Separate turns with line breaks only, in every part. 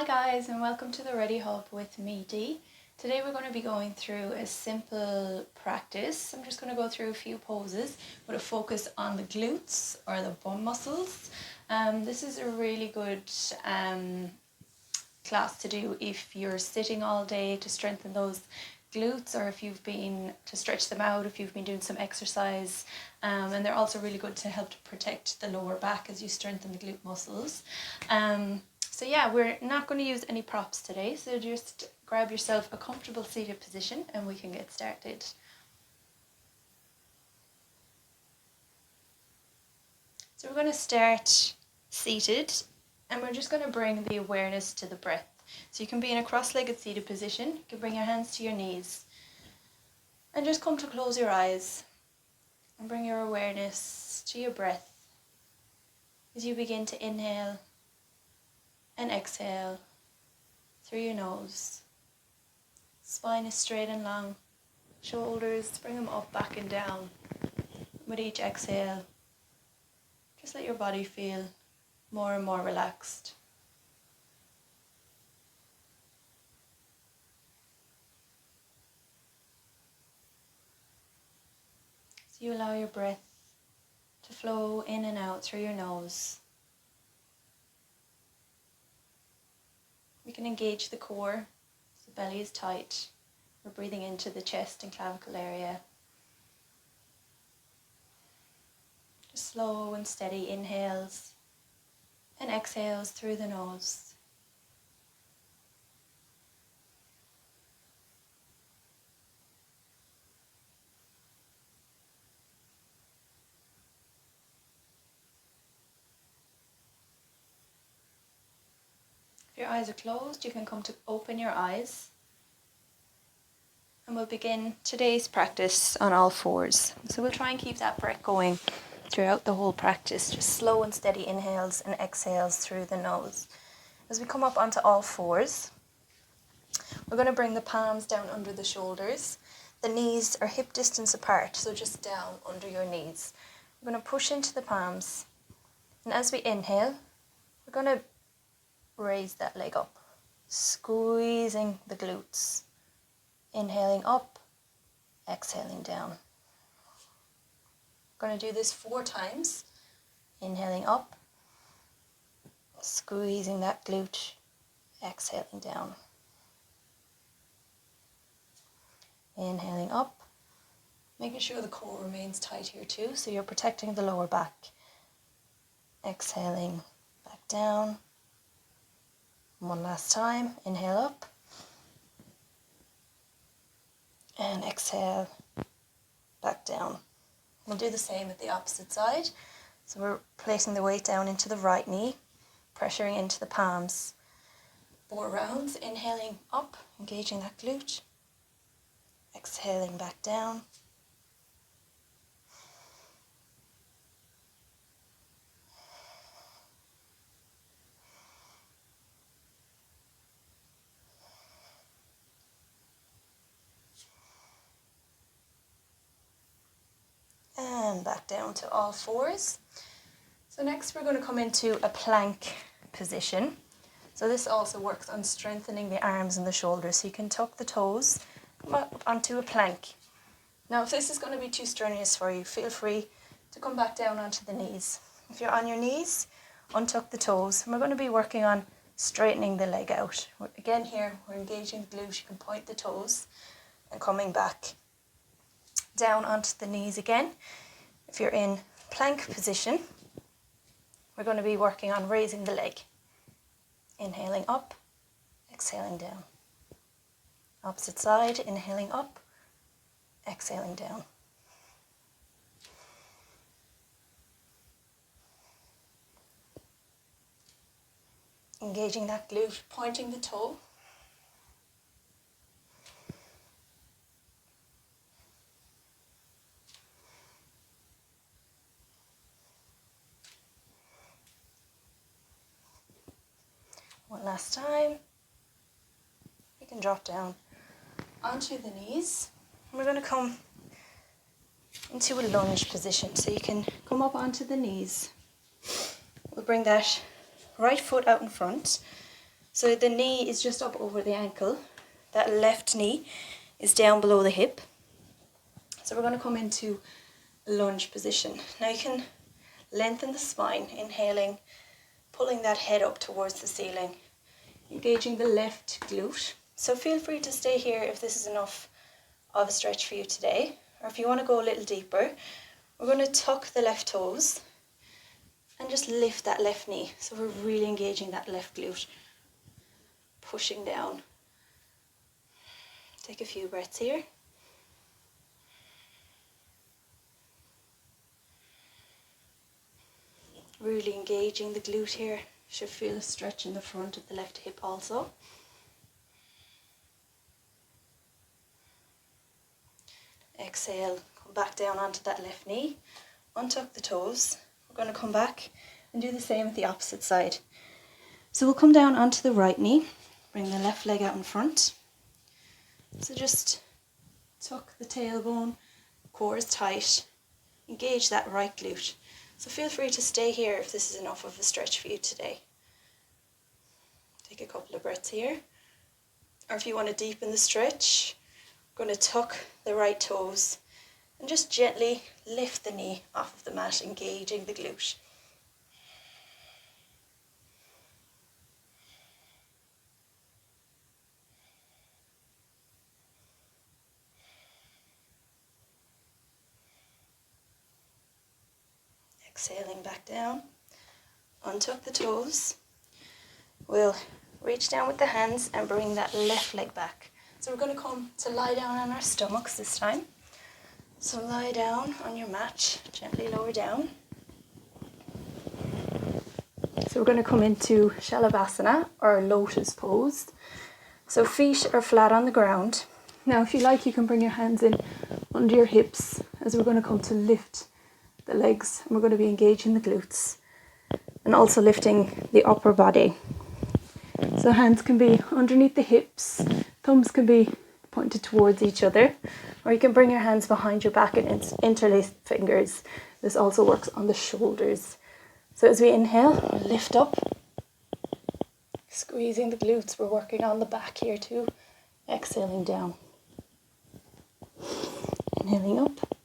Hi guys, and welcome to the Ready Hub with me, Dee. Today we're going to be going through a simple practice. I'm just going to go through a few poses with a focus on the glutes or the bum muscles. This is a really good class to do if you're sitting all day to strengthen those glutes, or if you've been to stretch them out, if you've been doing some exercise. And they're also really good to help to protect the lower back as you strengthen the glute muscles. So yeah, we're not going to use any props today, so just grab yourself a comfortable seated position and we can get started. So we're going to start seated, and we're just going to bring the awareness to the breath. So you can be in a cross-legged seated position, you can bring your hands to your knees and just come to close your eyes and bring your awareness to your breath as you begin to inhale and exhale through your nose. Spine is straight and long. Shoulders, bring them up, back and down. With each exhale, just let your body feel more and more relaxed. So you allow your breath to flow in and out through your nose. We can engage the core, so the belly is tight. We're breathing into the chest and clavicle area. Just slow and steady inhales and exhales through the nose. If your eyes are closed, you can come to open your eyes. And we'll begin today's practice on all fours. So we'll try and keep that breath going throughout the whole practice. Just slow and steady inhales and exhales through the nose. As we come up onto all fours, we're going to bring the palms down under the shoulders. The knees are hip distance apart, so just down under your knees. We're going to push into the palms. And as we inhale, we're going to raise that leg up, squeezing the glutes. Inhaling up, exhaling down. We're going to do this 4 times. Inhaling up, squeezing that glute, exhaling down. Inhaling up, making sure the core remains tight here too, so you're protecting the lower back. Exhaling back down. One last time. Inhale up. And exhale back down. We'll do the same with the opposite side. So we're placing the weight down into the right knee, pressuring into the palms. 4 rounds, inhaling up, engaging that glute. Exhaling back down. And back down to all fours. So next we're going to come into a plank position. So this also works on strengthening the arms and the shoulders. So you can tuck the toes, come up onto a plank. Now if this is going to be too strenuous for you, feel free to come back down onto the knees. If you're on your knees, untuck the toes. And we're going to be working on straightening the leg out. Again here, we're engaging the glute. You can point the toes and coming back down onto the knees again. If you're in plank position, we're going to be working on raising the leg. Inhaling up, exhaling down. Opposite side, inhaling up, exhaling down. Engaging that glute, pointing the toe. One last time. You can drop down onto the knees. And we're going to come into a lunge position. So you can come up onto the knees. We'll bring that right foot out in front. So the knee is just up over the ankle. That left knee is down below the hip. So we're going to come into a lunge position. Now you can lengthen the spine, inhaling, pulling that head up towards the ceiling, engaging the left glute. So feel free to stay here if this is enough of a stretch for you today, or if you want to go a little deeper, we're going to tuck the left toes and just lift that left knee. So we're really engaging that left glute, pushing down. Take a few breaths here. Really engaging the glute here. Should feel a stretch in the front of the left hip also. Exhale, come back down onto that left knee, untuck the toes. We're going to come back and do the same with the opposite side. So we'll come down onto the right knee, bring the left leg out in front. So just tuck the tailbone, core is tight, engage that right glute. So feel free to stay here if this is enough of a stretch for you today. Take a couple of breaths here. Or if you want to deepen the stretch, we're going to tuck the right toes and just gently lift the knee off of the mat, engaging the glute. Exhaling back down, untuck the toes. We'll reach down with the hands and bring that left leg back. So we're going to come to lie down on our stomachs this time. So lie down on your mat, gently lower down. So we're going to come into Savasana or Lotus Pose. So feet are flat on the ground. Now if you like, you can bring your hands in under your hips as we're going to come to lift the legs, and we're going to be engaging the glutes and also lifting the upper body. So hands can be underneath the hips, thumbs can be pointed towards each other, or you can bring your hands behind your back and interlace fingers. This also works on the shoulders. So as we inhale, lift up, squeezing the glutes. We're working on the back here too. Exhaling down. Inhaling up.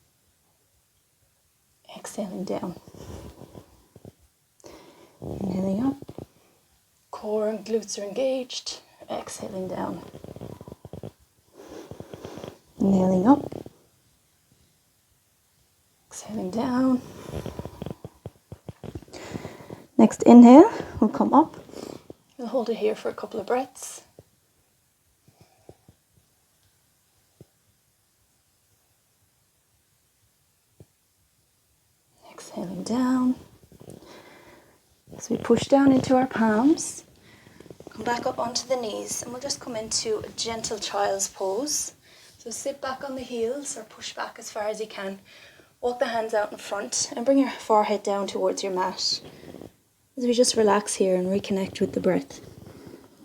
Exhaling down. Inhaling up. Core and glutes are engaged. Exhaling down. Inhaling up. Exhaling down. Next inhale, we'll come up. We'll hold it here for a couple of breaths. Exhaling down. As we push down into our palms, come back up onto the knees, and we'll just come into a gentle child's pose. So sit back on the heels or push back as far as you can. Walk the hands out in front and bring your forehead down towards your mat. As we just relax here and reconnect with the breath.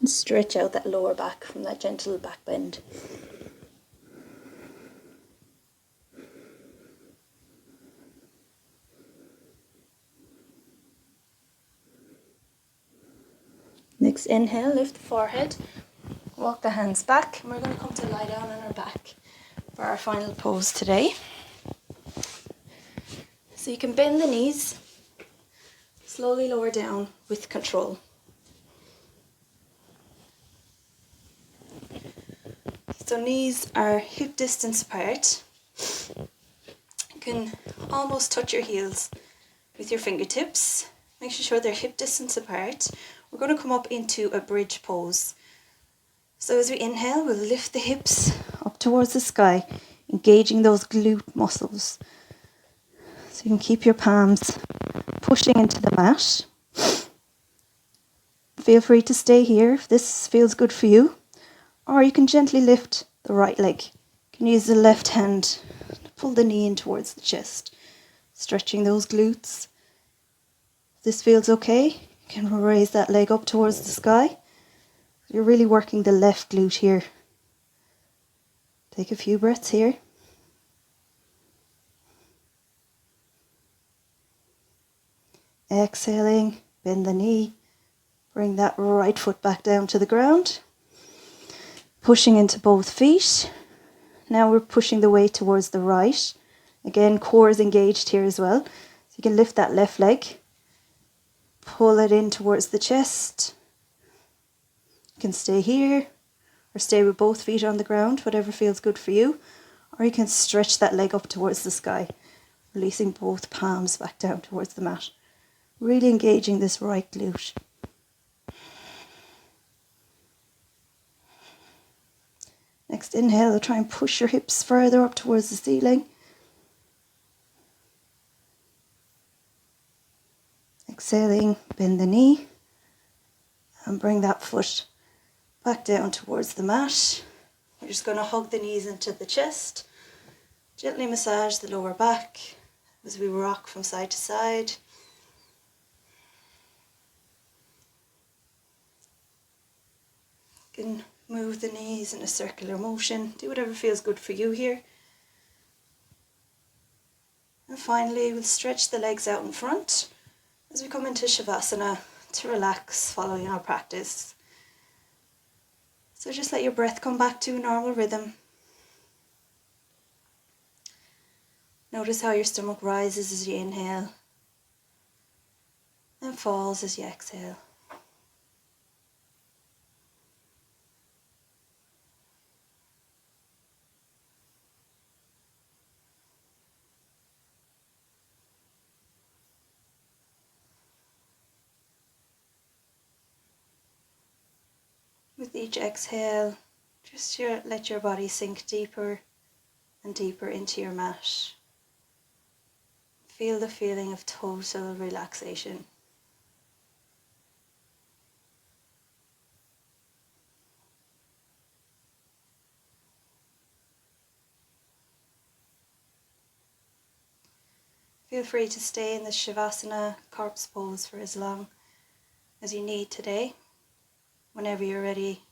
And stretch out that lower back from that gentle back bend. Next inhale, lift the forehead, walk the hands back, and we're going to come to lie down on our back for our final pose today. So you can bend the knees, slowly lower down with control. So knees are hip distance apart. You can almost touch your heels with your fingertips, making sure they're hip distance apart. We're going to come up into a bridge pose. So as we inhale, we'll lift the hips up towards the sky, engaging those glute muscles. So you can keep your palms pushing into the mat. Feel free to stay here if this feels good for you. Or you can gently lift the right leg. You can use the left hand to pull the knee in towards the chest, stretching those glutes. If this feels okay, you can raise that leg up towards the sky. You're really working the left glute here. Take a few breaths here. Exhaling, bend the knee,
Bring that right foot back down to the ground. Pushing into both feet. Now we're pushing the weight towards the right. Again, core is engaged here as well. So you can lift that left leg. Pull it in towards the chest. You can stay here or stay with both feet on the ground, whatever feels good for you. Or you can stretch that leg up towards the sky, releasing both palms back down towards the mat. Really engaging this right glute. Next inhale, try and push your hips further up towards the ceiling. Exhaling, bend the knee and bring that foot back down towards the mat. We're just going to hug the knees into the chest. Gently massage the lower back as we rock from side to side. You can move the knees in a circular motion. Do whatever feels good for you here. And finally, we'll stretch the legs out in front as we come into Savasana to relax following our practice. So just let your breath come back to a normal rhythm. Notice how your stomach rises as you inhale and falls as you exhale. With each exhale, just let your body sink deeper and deeper into your mat. Feel the feeling of total relaxation. Feel free to stay in the Savasana corpse pose for as long as you need today. Whenever you're ready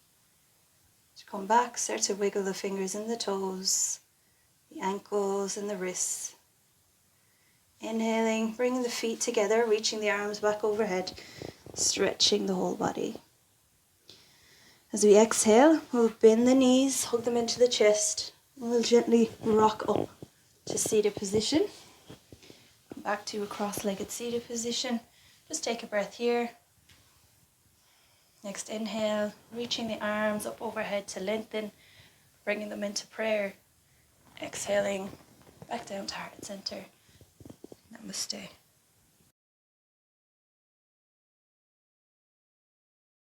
to come back, start to wiggle the fingers and the toes, the ankles and the wrists. Inhaling, bringing the feet together, reaching the arms back overhead, stretching the whole body. As we exhale, we'll bend the knees, hug them into the chest, and we'll gently rock up to seated position. Come back to a cross-legged seated position. Just take a breath here. Next inhale, reaching the arms up overhead to lengthen, bringing them into prayer. Exhaling, back down to heart center. Namaste.